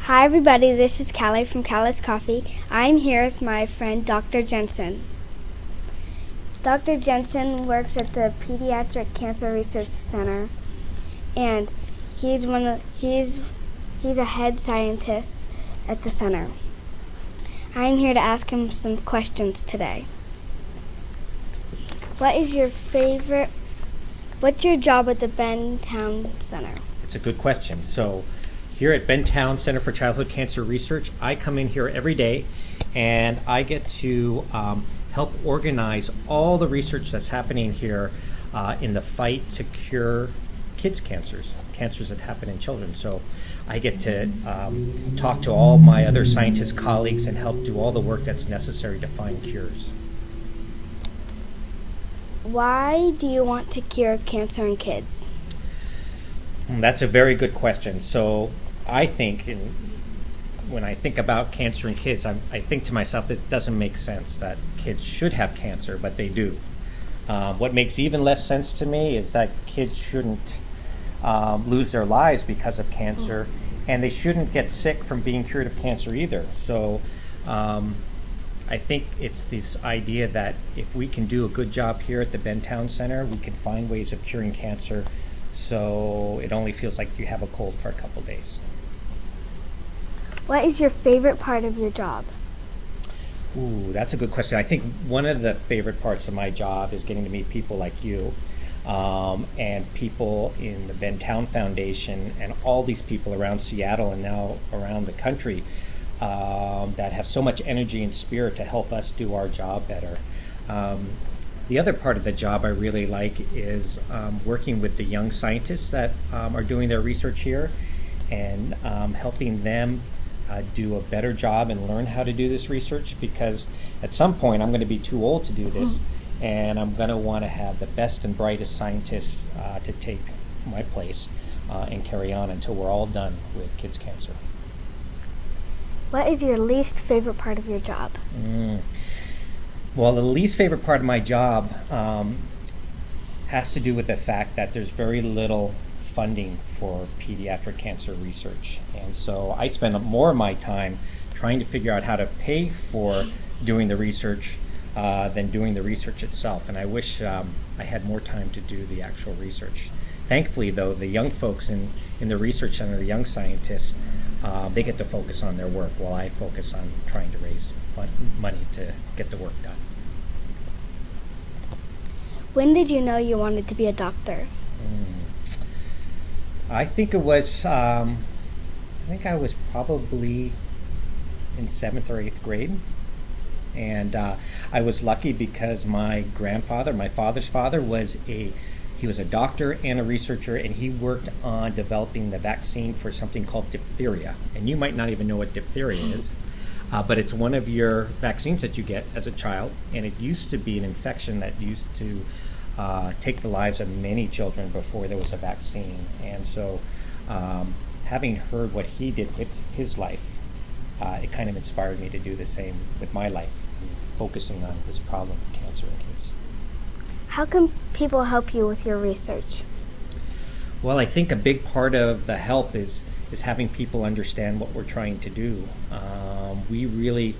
Hi everybody, this is Callie from Callie's Coffee. I'm here with my friend Dr. Jensen. Dr. Jensen works at the Pediatric Cancer Research Center, and he's a head scientist at the center. I'm here to ask him some questions today. What's your job at the Ben Towne Center? It's a good question. So here at Ben Towne Center for Childhood Cancer Research, I come in here every day and I get to help organize all the research that's happening here in the fight to cure kids' cancers that happen in children. So I get to talk to all my other scientist colleagues and help do all the work that's necessary to find cures. Why do you want to cure cancer in kids? That's a very good question. So I think, when I think about cancer in kids, I think to myself, it doesn't make sense that kids should have cancer, but they do. What makes even less sense to me is that kids shouldn't lose their lives because of cancer, and they shouldn't get sick from being cured of cancer either. So I think it's this idea that if we can do a good job here at the Ben Towne Center, we can find ways of curing cancer so it only feels like you have a cold for a couple days. What is your favorite part of your job? Ooh, that's a good question. I think one of the favorite parts of my job is getting to meet people like you and people in the Ben Towne Foundation and all these people around Seattle and now around the country that have so much energy and spirit to help us do our job better. The other part of the job I really like is working with the young scientists that are doing their research here and helping them do a better job and learn how to do this research, because at some point I'm going to be too old to do this and I'm going to want to have the best and brightest scientists to take my place and carry on until we're all done with kids' cancer. What is your least favorite part of your job? Well, the least favorite part of my job has to do with the fact that there's very little funding for pediatric cancer research. And so I spend more of my time trying to figure out how to pay for doing the research than doing the research itself. And I wish I had more time to do the actual research. Thankfully, though, the young folks in the research center, the young scientists, they get to focus on their work while I focus on trying to raise money to get the work done. When did you know you wanted to be a doctor? I think it was, I think I was probably in 7th or 8th grade. And I was lucky because my grandfather, my father's father, he was a doctor and a researcher, and he worked on developing the vaccine for something called diphtheria. And you might not even know what diphtheria is, but it's one of your vaccines that you get as a child, and it used to be an infection that used to take the lives of many children before there was a vaccine. And so having heard what he did with his life, it kind of inspired me to do the same with my life, focusing on this problem of cancer in kids. How can people help you with your research? Well, I think a big part of the help is having people understand what we're trying to do. We really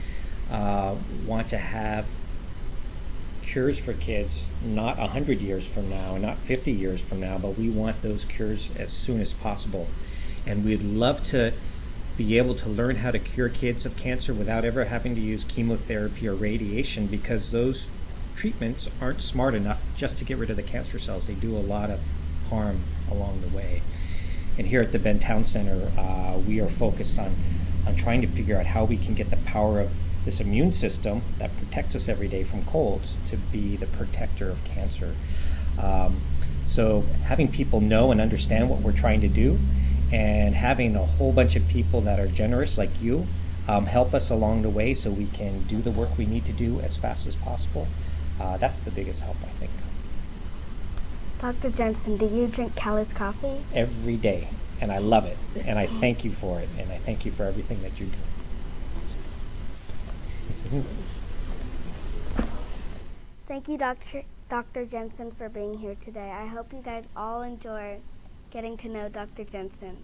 want to have cures for kids, not 100 years from now and not 50 years from now, but we want those cures as soon as possible. And we'd love to be able to learn how to cure kids of cancer without ever having to use chemotherapy or radiation, because those treatments aren't smart enough just to get rid of the cancer cells. They do a lot of harm along the way. And here at the Ben Towne Center, we are focused on trying to figure out how we can get the power of this immune system that protects us every day from colds to be the protector of cancer. So having people know and understand what we're trying to do, and having a whole bunch of people that are generous like you help us along the way so we can do the work we need to do as fast as possible. That's the biggest help, I think. Dr. Jensen, do you drink Callie's coffee? Every day, and I love it, and I thank you for it, and I thank you for everything that you do. Thank you, Dr. Jensen, for being here today. I hope you guys all enjoy getting to know Dr. Jensen.